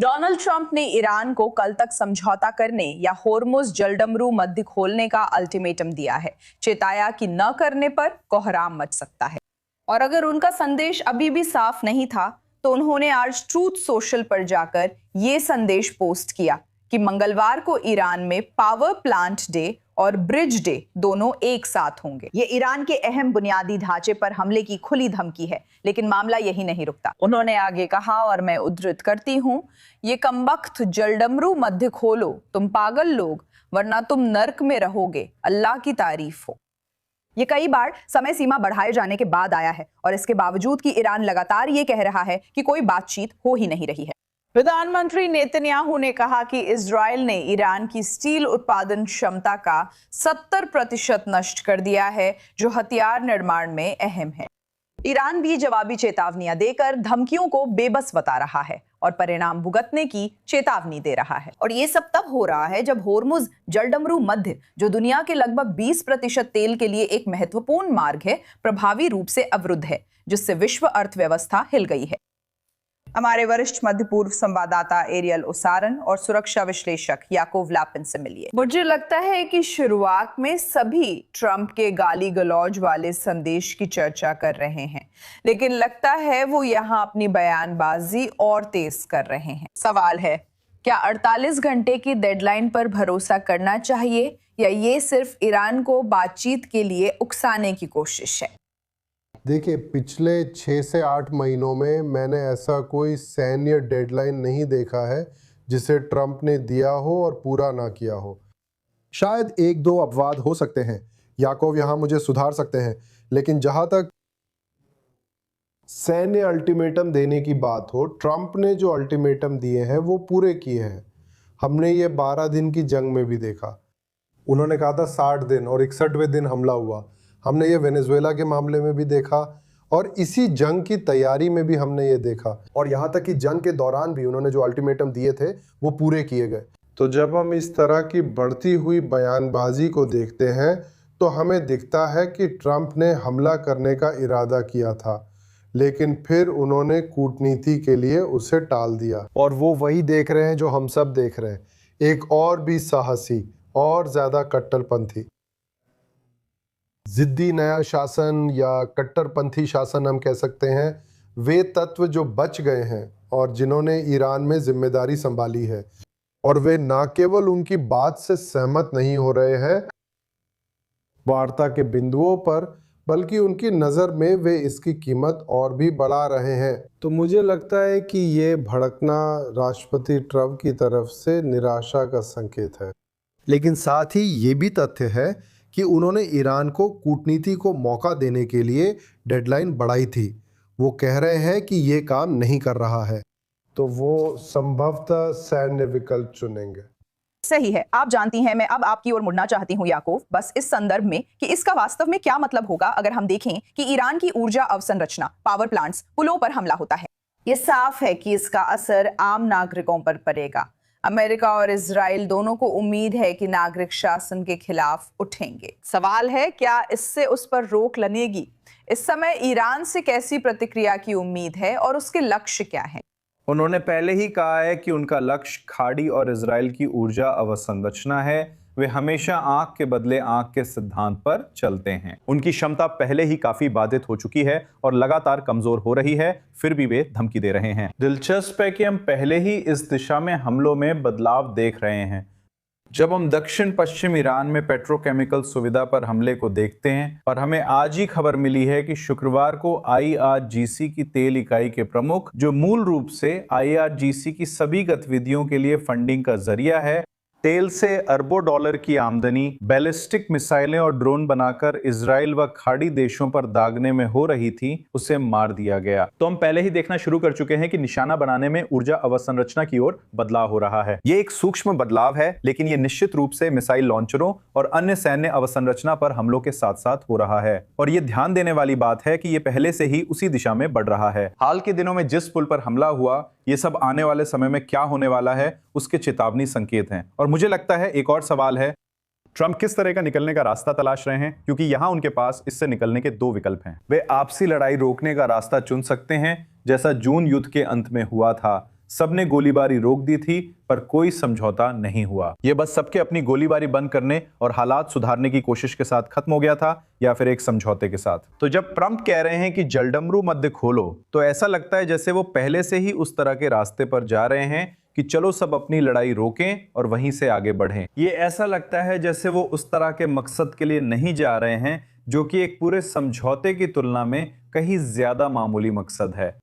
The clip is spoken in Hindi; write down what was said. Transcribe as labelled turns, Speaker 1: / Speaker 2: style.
Speaker 1: डोनाल्ड ट्रंप ने ईरान को कल तक समझौता करने या होर्मुज जलडमरू मध्य खोलने का अल्टीमेटम दिया है। चेताया कि न करने पर कोहराम मच सकता है। और अगर उनका संदेश अभी भी साफ नहीं था तो उन्होंने आज ट्रूथ सोशल पर जाकर ये संदेश पोस्ट किया कि मंगलवार को ईरान में पावर प्लांट डे और ब्रिज डे दोनों एक साथ होंगे। ये ईरान के अहम बुनियादी ढांचे पर हमले की खुली धमकी है, लेकिन मामला यही नहीं रुकता। उन्होंने आगे कहा, और मैं उद्धृत करती हूं, ये कमबख्त जलडमरू मध्य खोलो तुम पागल लोग, वरना तुम नर्क में रहोगे। अल्लाह की तारीफ हो। ये कई बार समय सीमा बढ़ाए जाने के बाद आया है और इसके बावजूद कि ईरान लगातार ये कह रहा है कि कोई बातचीत हो ही नहीं रही है। प्रधानमंत्री नेतन्याहू ने कहा कि इजराइल ने ईरान की स्टील उत्पादन क्षमता का 70% नष्ट कर दिया है, जो हथियार निर्माण में अहम है। ईरान भी जवाबी चेतावनियां देकर धमकियों को बेबस बता रहा है और परिणाम भुगतने की चेतावनी दे रहा है। और ये सब तब हो रहा है जब होर्मुज जलडमरू मध्य, जो दुनिया के लगभग 20% तेल के लिए एक महत्वपूर्ण मार्ग है, प्रभावी रूप से अवरुद्ध है, जिससे विश्व अर्थव्यवस्था हिल गई है। हमारे वरिष्ठ मध्य पूर्व संवाददाता एरियल ओसारन और सुरक्षा विश्लेषक याकोव लापिन से मिलिए। मुझे लगता है कि शुरुआत में सभी ट्रंप के गाली गलौज वाले संदेश की चर्चा कर रहे हैं, लेकिन लगता है वो यहाँ अपनी बयानबाजी और तेज कर रहे हैं। सवाल है, क्या 48 घंटे की डेडलाइन पर भरोसा करना चाहिए या ये सिर्फ ईरान को बातचीत के लिए उकसाने की कोशिश है?
Speaker 2: देखिए, पिछले 6 से 8 महीनों में मैंने ऐसा कोई सैन्य डेडलाइन नहीं देखा है जिसे ट्रंप ने दिया हो और पूरा ना किया हो।
Speaker 3: शायद एक दो अपवाद हो सकते हैं, याकोव यहाँ मुझे सुधार सकते हैं, लेकिन जहाँ तक
Speaker 2: सैन्य अल्टीमेटम देने की बात हो, ट्रंप ने जो अल्टीमेटम दिए हैं वो पूरे किए हैं। हमने ये 12 दिन की जंग में भी देखा। उन्होंने कहा था 60 दिन और 61वें दिन हमला हुआ। हमने ये वेनेजुएला के मामले में भी देखा और इसी जंग की तैयारी में भी हमने ये देखा, और यहाँ तक कि जंग के दौरान भी उन्होंने जो अल्टीमेटम दिए थे वो पूरे किए गए। तो जब हम इस तरह की बढ़ती हुई बयानबाजी को देखते हैं तो हमें दिखता है कि ट्रंप ने हमला करने का इरादा किया था, लेकिन फिर उन्होंने कूटनीति के लिए उसे टाल दिया। और वो वही देख रहे हैं जो हम सब देख रहे हैं, एक और भी साहसी और ज़्यादा कट्टरपंथी जिद्दी नया शासन या कट्टरपंथी शासन हम कह सकते हैं, वे तत्व जो बच गए हैं और जिन्होंने ईरान में जिम्मेदारी संभाली है, और वे ना केवल उनकी बात से सहमत नहीं हो रहे हैं वार्ता के बिंदुओं पर, बल्कि उनकी नज़र में वे इसकी कीमत और भी बढ़ा रहे हैं। तो मुझे लगता है कि ये भड़कना राष्ट्रपति ट्रंप की तरफ से निराशा का संकेत है।
Speaker 3: लेकिन साथ ही ये भी तथ्य है कि उन्होंने ईरान को कूटनीति को मौका देने के लिए डेडलाइन बढ़ाई थी। वो कह रहे हैं कि ये काम नहीं कर रहा है,
Speaker 2: तो वो संभवतः सैन्य विकल्प चुनेंगे।
Speaker 1: सही है। आप जानती हैं, मैं अब आपकी ओर मुड़ना चाहती हूँ याकोव, बस इस संदर्भ में कि इसका वास्तव में क्या मतलब होगा अगर हम देखें कि ईरान की ऊर्जा अवसंरचना, पावर प्लांट्स, पुलों पर हमला होता है। ये साफ है कि इसका असर आम नागरिकों पर पड़ेगा। अमेरिका और इजराइल दोनों को उम्मीद है कि नागरिक शासन के खिलाफ उठेंगे। सवाल है, क्या इससे उस पर रोक लगेगी? इस समय ईरान से कैसी प्रतिक्रिया की उम्मीद है और उसके लक्ष्य क्या हैं?
Speaker 4: उन्होंने पहले ही कहा है कि उनका लक्ष्य खाड़ी और इजराइल की ऊर्जा अवसंरचना है। वे हमेशा आंख के बदले आंख के सिद्धांत पर चलते हैं। उनकी क्षमता पहले ही काफी बाधित हो चुकी है और लगातार कमजोर हो रही है, फिर भी वे धमकी दे रहे हैं। दिलचस्प है कि हम पहले ही इस दिशा में हमलों में बदलाव देख रहे हैं। जब हम दक्षिण पश्चिम ईरान में पेट्रोकेमिकल सुविधा पर हमले को देखते हैं, और हमें आज ही खबर मिली है कि शुक्रवार को IRGC की तेल इकाई के प्रमुख, जो मूल रूप से IRGC की सभी गतिविधियों के लिए फंडिंग का जरिया है, तेल से अरबों डॉलर की आमदनी बैलिस्टिक मिसाइलें और ड्रोन बनाकर इजराइल व खाड़ी देशों पर दागने में हो रही थी, उसे मार दिया गया। तो हम पहले ही देखना शुरू कर चुके हैं कि निशाना बनाने में ऊर्जा अवसंरचना की ओर बदलाव हो रहा है। ये एक सूक्ष्म बदलाव है, लेकिन ये निश्चित रूप से मिसाइल लॉन्चरों और अन्य सैन्य अवसंरचना पर हमलों के साथ साथ हो रहा है। और ये ध्यान देने वाली बात है कि ये पहले से ही उसी दिशा में बढ़ रहा है। हाल के दिनों में जिस पुल पर हमला हुआ, ये सब आने वाले समय में क्या होने वाला है उसके चेतावनी संकेत हैं। और मुझे लगता है एक और सवाल है, ट्रंप किस तरह का निकलने का रास्ता तलाश रहे हैं, क्योंकि यहां उनके पास इससे निकलने के 2 विकल्प हैं। वे आपसी लड़ाई रोकने का रास्ता चुन सकते हैं, जैसा जून युद्ध के अंत में हुआ था, सबने गोलीबारी रोक दी थी, पर कोई समझौता नहीं हुआ। यह बस सबके अपनी गोलीबारी बंद करने और हालात सुधारने की कोशिश के साथ खत्म हो गया था, या फिर एक समझौते के साथ। तो जब ट्रंप कह रहे हैं कि जलडमरू मध्य खोलो, तो ऐसा लगता है जैसे वो पहले से ही उस तरह के रास्ते पर जा रहे हैं कि चलो सब अपनी लड़ाई रोकें और वहीं से आगे बढ़ें। ये ऐसा लगता है जैसे वो उस तरह के मकसद के लिए नहीं जा रहे हैं जो कि एक पूरे समझौते की तुलना में कहीं ज्यादा मामूली मकसद है।